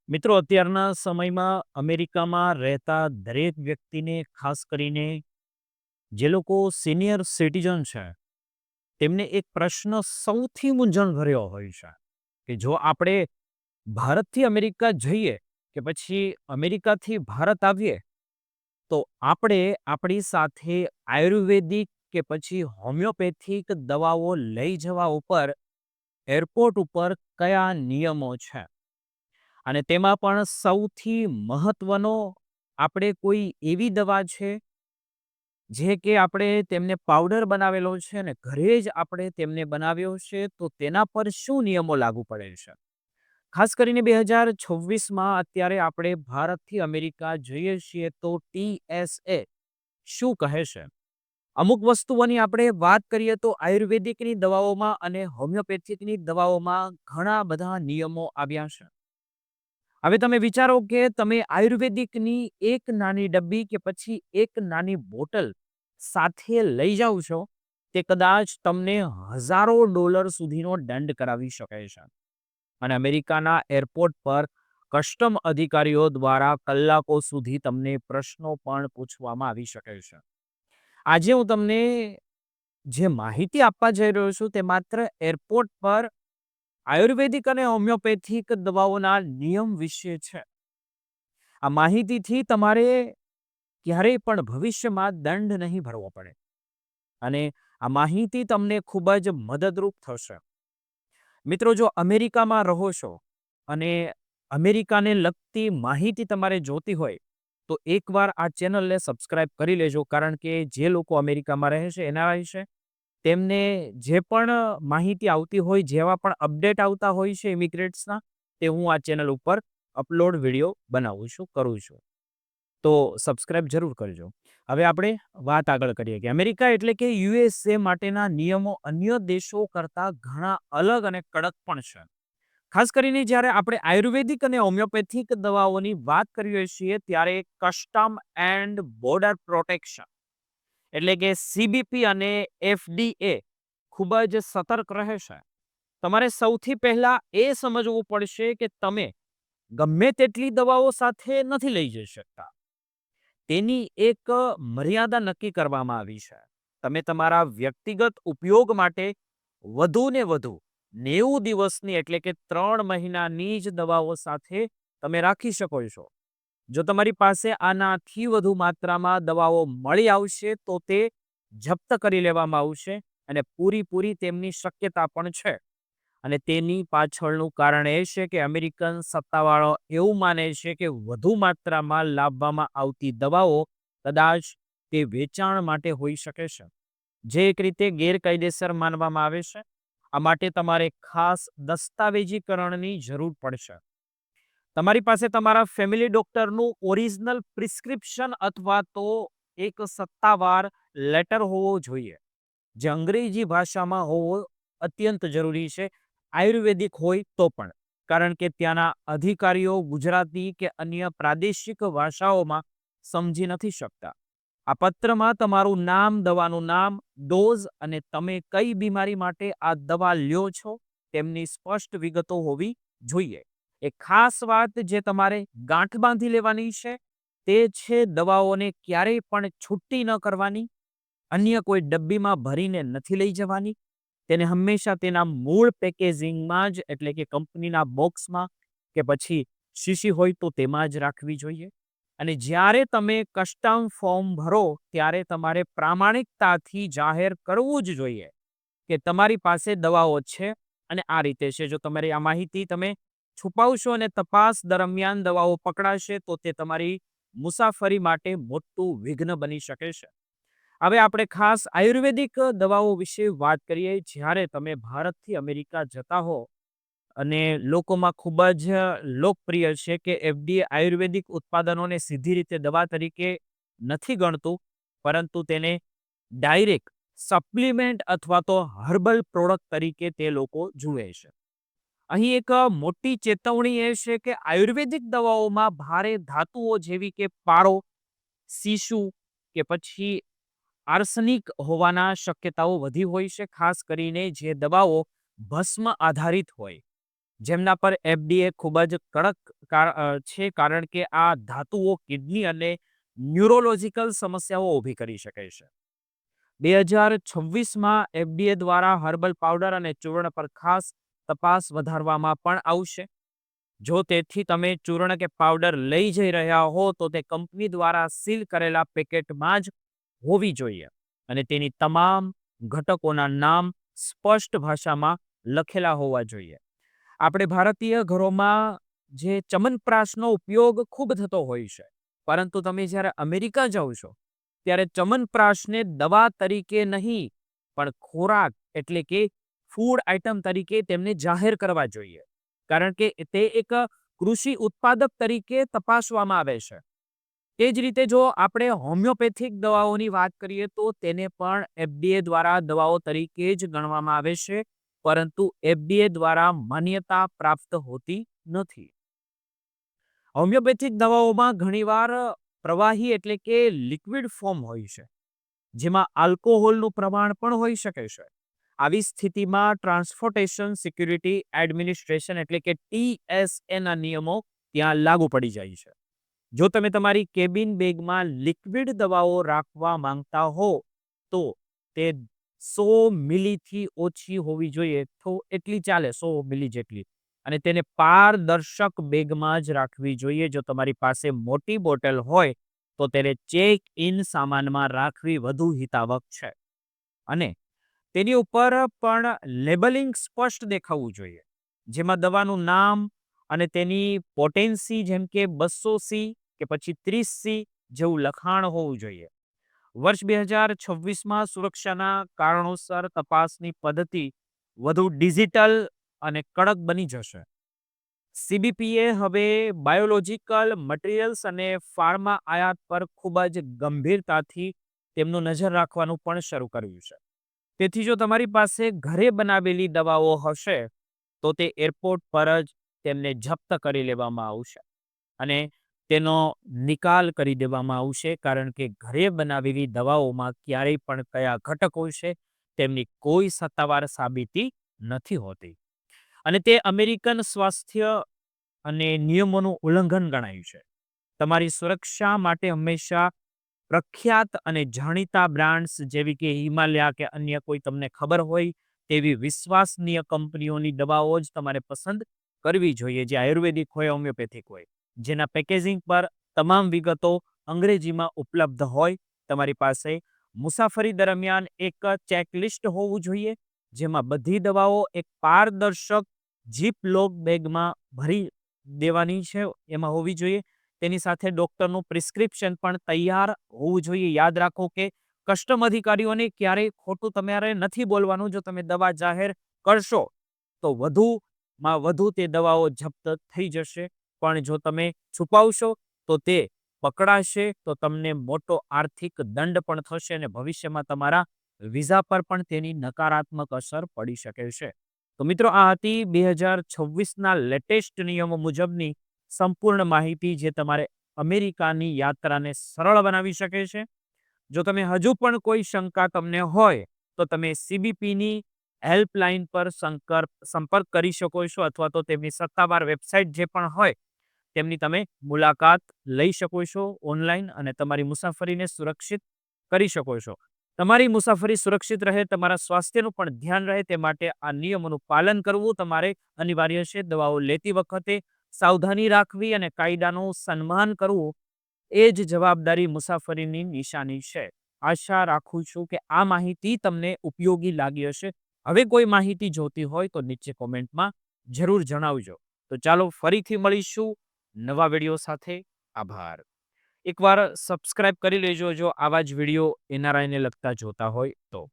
મિત્રો, અત્યારના સમયમાં અમેરિકામાં રહેતા દરેક વ્યક્તિને, ખાસ કરીને જે લોકો સિનિયર સિટીઝન છે, તેમને એક પ્રશ્ન સૌથી મૂંઝવણભર્યો હોય છે કે જો આપણે ભારતથી અમેરિકા જઈએ કે પછી અમેરિકાથી ભારત આવીએ, તો આપણે આપણી સાથે આયુર્વેદિક કે પછી હોમિયોપેથિક દવાઓ લઈ જવા ઉપર એરપોર્ટ ઉપર કયા નિયમો છે? અને તેમાં પણ સૌથી મહત્વનો, આપણે કોઈ એવી દવા છે જે કે આપણે તેમને પાવડર બનાવેલો છે ને ઘરે જ આપણે તેમને બનાવ્યો છે, તો તેના પર શું નિયમો લાગુ પડે છે? ખાસ કરીને 2026માં અત્યારે આપણે ભારતથી અમેરિકા જઈએ છીએ, તો TSA શું કહે છે? અમુક વસ્તુઓની આપણે વાત કરીએ તો આયુર્વેદિકની દવાઓમાં અને હોમિયોપેથિકની દવાઓમાં ઘણા બધા નિયમો આવ્યા છે. હવે તમે વિચારો કે તમે આયુર્વેદિકની એક નાની ડબ્બી કે પછી એક નાની બોટલ સાથે લઈ જાઓ છો, તે કદાચ તમને હજારો ડોલર સુધીનો દંડ કરાવી શકે છે. અને અમેરિકાના એરપોર્ટ પર કસ્ટમ અધિકારીઓ દ્વારા કલાકો સુધી તમને પ્રશ્નો પણ પૂછવામાં આવી શકે છે. આજે હું તમને જે માહિતી આપવા જઈ રહ્યો છું, તે માત્ર એરપોર્ટ પર આયુર્વેદિક અને હોમિયોપેથિક દવાઓના નિયમ વિશે છે. આ માહિતીથી તમારે ક્યારેય પણ ભવિષ્યમાં દંડ નહીં ભરવો પડે અને આ માહિતી તમને ખૂબ જ મદદરૂપ થશે. મિત્રો, જો અમેરિકામાં રહો છો અને અમેરિકાને લગતી માહિતી તમારે જોતી હોય, તો એકવાર આ ચેનલને સબસ્ક્રાઇબ કરી લેજો, કારણ કે જે લોકો અમેરિકામાં રહે છે એના વિશે તેમને જે પણ માહિતી આવતી હોય, જેવા પણ અપડેટ આવતા હોય છે ઇમિગ્રેટ્સના, તે હું આ ચેનલ ઉપર અપલોડ વિડીયો બનાવું છું, કરું છું. તો સબસ્ક્રાઇબ જરૂર કરજો. હવે આપણે વાત આગળ કરીએ કે અમેરિકા એટલે કે USA માટેના નિયમો અન્ય દેશો કરતા ઘણા અલગ અને કડક પણ છે. ખાસ કરીને જ્યારે આપણે આયુર્વેદિક અને હોમિયોપેથિક દવાઓની વાત કરીએ છીએ, ત્યારે કસ્ટમ એન્ડ બોર્ડર પ્રોટેક્શન એટલે કે CBP અને FDA ખૂબ જ સતર્ક રહે છે. તમારે સૌથી પહેલા એ સમજવું પડશે કે તમે ગમે તેટલી દવાઓ સાથે નથી લઈ જઈ શકતા. તેની એક મર્યાદા નક્કી કરવામાં આવી છે. તમે તમારા વ્યક્તિગત ઉપયોગ માટે વધુને વધુ 90 દિવસની એટલે કે 3 મહિનાની જ દવાઓ સાથે તમે રાખી શકો છો. જો તમારી પાસે આનાથી વધુ માત્રામાં દવાઓ મળી આવશે, તો તે જપ્ત કરી લેવામાં આવશે અને પૂરી તેમની શક્યતા પણ છે. અને તેની પાછળનું કારણ એ છે કે અમેરિકન સત્તાવાળો એવું માને છે કે વધુ માત્રામાં લાવવામાં આવતી દવાઓ કદાચ તે વેચાણ માટે હોઈ શકે છે, જે એક રીતે ગેરકાયદેસર માનવામાં આવે છે. આ માટે તમારે ખાસ દસ્તાવેજીકરણની જરૂર પડશે. તમારી પાસે તમારા ફેમિલી ડોક્ટરનું ઓરિજિનલ પ્રિસ્ક્રિપ્શન અથવા તો એક સત્તાવાર લેટર હોવો જોઈએ, જે અંગ્રેજી ભાષામાં હોવો અત્યંત જરૂરી છે, આયુર્વેદિક હોય તો પણ, કારણ કે ત્યાંના અધિકારીઓ ગુજરાતી કે અન્ય પ્રાદેશિક ભાષાઓમાં સમજી નથી શકતા. આ પત્રમાં તમારું નામ, દવાનું નામ, ડોઝ અને તમે કઈ બીમારી માટે આ દવા લ્યો છો તેમની સ્પષ્ટ વિગતો હોવી જોઈએ. એક ખાસ વાત જે તમારે ગાંઠ બાંધી લેવાની છે, તે છે દવાઓને ક્યારેય પણ છૂટી ન કરવાની, અન્ય કોઈ ડબ્બીમાં ભરીને નથી લઈ જવાની. તેને હંમેશા તેના મૂળ પેકેજિંગમાં જ એટલે કે કંપનીના બોક્સમાં કે પછી શીશી હોય તો તેમાં જ રાખવી જોઈએ. અને જ્યારે તમે કસ્ટમ ફોર્મ ભરો, ત્યારે તમારે પ્રામાણિકતાથી જાહેર કરવું જ જોઈએ કે તમારી પાસે દવાઓ છે અને આ રીતે છે. જો તમારી આ માહિતી તમે છુપાવશો અને તપાસ દરમિયાન દવાઓ પકડાશે, તો તે તમારી મુસાફરી માટે મોટું વિઘ્ન બની શકે છે. હવે આપણે ખાસ આયુર્વેદિક દવાઓ વિશે વાત કરીએ. જ્યારે તમે ભારતથી અમેરિકા જતા હો અને લોકોમાં ખૂબ જ લોકપ્રિય છે કે FDA આયુર્વેદિક ઉત્પાદનોને સીધી રીતે દવા તરીકે નથી ગણતું, પરંતુ તેને ડાયરેક્ટ સપ્લિમેન્ટ અથવા તો હર્બલ પ્રોડક્ટ તરીકે તે લોકો જુએ છે. અહીં એક મોટી ચેતવણી એ છે કે આયુર્વેદિક દવાઓમાં ભારે ધાતુઓ જેવી કે પારો, સીસુ કે પછી આર્સેનિક હોવાના શક્યતાઓ વધી હોય છે, ખાસ કરીને જે દવાઓ ભસ્મ આધારિત હોય. જેમના પર FDA ખૂબ જ કડક છે, કારણ કે આ ધાતુઓ કિડની અને ન્યુરોલોજીકલ સમસ્યાઓ ઊભી કરી શકે છે. 2026માં FDA દ્વારા હર્બલ પાવડર અને ચૂર્ણ પર ખાસ તપાસ વધારવામાં પણ આવશે. જો તેથી તમે ચૂર્ણ કે પાવડર લઈ જઈ રહ્યા હો તો તે કંપની દ્વારા સીલ કરેલા પેકેટમાં જ હોવી જોઈએ અને તેની તમામ ઘટકોના નામ સ્પષ્ટ ભાષામાં લખેલા હોવા જોઈએ. આપણે ભારતીય ઘરોમાં જે ચમનપ્રાશનો ઉપયોગ ખૂબ થતો હોય છે, પરંતુ તમે જ્યારે અમેરિકા જાઓ છો ત્યારે ચમનપ્રાશને દવા તરીકે નહીં પણ ખોરાક એટલે કે ફૂડ આઇટમ તરીકે તેમને જાહેર કરવા જોઈએ, કારણ કે તે એક કૃષિ ઉત્પાદક તરીકે તપાસવામાં આવે છે. તે જ રીતે જો આપણે હોમિયોપેથિક દવાઓની વાત કરીએ તો તેને પણ FDA દ્વારા દવાઓ તરીકે જ ગણવામાં આવે છે, પરંતુ FDA દ્વારા માન્યતા પ્રાપ્ત હોતી નથી. હોમિયોપેથિક દવાઓમાં ઘણીવાર પ્રવાહી એટલે કે લિક્વિડ ફોર્મ હોય છે, જેમાં આલ્કોહોલનું પ્રમાણ પણ હોઈ શકે છે. આવી સ્થિતિમાં ટ્રાન્સપોર્ટેશન સિક્યુરિટી એડમિનિસ્ટ્રેશન એટલે કે TSA ના નિયમો ત્યાં લાગુ પડી જાય છે. જો તમે તમારી કેબિન બેગમાં લિક્વિડ દવાઓ રાખવા માંગતા હો તો તે 100 મિલીથી ઓછી હોવી જોઈએ, તો એટલી ચાલે, 100 મિલી જેટલી, અને તેને પારદર્શક બેગમાં જ રાખવી જોઈએ. જો તમારી પાસે મોટી બોટલ હોય તો તેને ચેક ઇન સામાનમાં રાખવી વધુ હિતાવક છે. અને તેની ઉપર પણ લેબલિંગ સ્પષ્ટ દેખાવું જોઈએ, જેમાં દવાનું નામ અને તેની પોટેન્સી જેમ કે 200C કે પછી 30C જેવું લખાણ હોવું જોઈએ. વર્ષ 2026માં સુરક્ષાના કારણોસર તપાસની પદ્ધતિ વધુ ડિજિટલ અને કડક બની જશે. CBPએ હવે બાયોલોજિકલ મટીરિયલ્સ અને ફાર્મા આયાત પર ખૂબ જ ગંભીરતાથી તેમનું નજર રાખવાનું પણ શરૂ કર્યું છે. તેથી જો તમારી પાસે ઘરે બનાવેલી દવાઓ હશે તો તે એરપોર્ટ પર જ તેમને જપ્ત કરી લેવામાં આવશે અને તેનો નિકાલ કરી દેવામાં આવશે, કારણ કે ઘરે બનાવેલી દવાઓમાં ક્યારેય પણ કયા ઘટકો છે તેમની કોઈ સત્તાવાર સાબિતી નથી હોતી અને તે અમેરિકન સ્વાસ્થ્ય અને નિયમોનું ઉલ્લંઘન ગણાય છે. તમારી સુરક્ષા માટે હંમેશા પ્રખ્યાત અને જાણીતા બ્રાન્ડ્સ જેવી કે હિમાલયા કે અન્ય કોઈ તમને ખબર હોય તેવી વિશ્વસનીય કંપનીઓની દવાઓ જ તમારે પસંદ કરવી જોઈએ, જે આયુર્વેદિક હોય, હોમિયોપેથિક હોય, જેના પેકેજિંગ પર તમામ વિગતો અંગ્રેજીમાં ઉપલબ્ધ હોય. તમારી પાસે મુસાફરી દરમિયાન એક ચેકલિસ્ટ હોવું જોઈએ, જેમાં બધી દવાઓ એક પારદર્શક જીપ લોક બેગમાં ભરી દેવાની છે, એમાં હોવી જોઈએ. તેની સાથે ડોક્ટરનું પ્રિસ્ક્રિપ્શન પણ તૈયાર હોવું જોઈએ. યાદ રાખો કે કસ્ટમ અધિકારીઓને ક્યારેય ખોટું તમારે નથી બોલવાનું. જો તમે દવા જાહેર કરશો તો વધુમાં વધુ તે દવાઓ જપ્ત થઈ જશે, પણ જો તમે છુપાવશો તો તે પકડાશે, તો તમને મોટો આર્થિક દંડ પણ થશે અને ભવિષ્યમાં તમારા વિઝા પર પણ તેની નકારાત્મક અસર પડી શકે છે. તો મિત્રો, આ હતી 2026ના લેટેસ્ટ નિયમો મુજબની સંપૂર્ણ માહિતી, જે તમારે અમેરિકાની યાત્રાને સરળ બનાવી શકે છે. જો તમે હજુ પણ કોઈ શંકા તમને હોય તો તમે CBPની હેલ્પલાઇન પર સંપર્ક કરી શકો છો, અથવા તો તેમની સત્તાવાર વેબસાઇટ જે પણ હોય તેમની તમે મુલાકાત લઈ શકો છો ઓનલાઈન, અને તમારી મુસાફરીને સુરક્ષિત કરી શકો છો. તમારી મુસાફરી સુરક્ષિત રહે, તમારા સ્વાસ્થ્યનું પણ ધ્યાન રહે, તે માટે આ નિયમોનું પાલન કરવું તમારે અનિવાર્ય છે. દવાઓ લેતી વખતે સાવધાની રાખવી અને કાયદાનું સન્માન કરવું એ જ જવાબદારી મુસાફરીની નિશાની છે. આશા રાખું છું કે આ માહિતી તમને ઉપયોગી લાગી હશે. હવે કોઈ માહિતી જોતી હોય તો નીચે કોમેન્ટમાં જરૂર જણાવજો. તો ચાલો ફરીથી મળીશું નવા વિડીયો સાથે. આભાર. એકવાર સબસ્ક્રાઇબ કરી લેજો જો આવા જ વિડીયો NRIને લગતા જોતા હોય તો.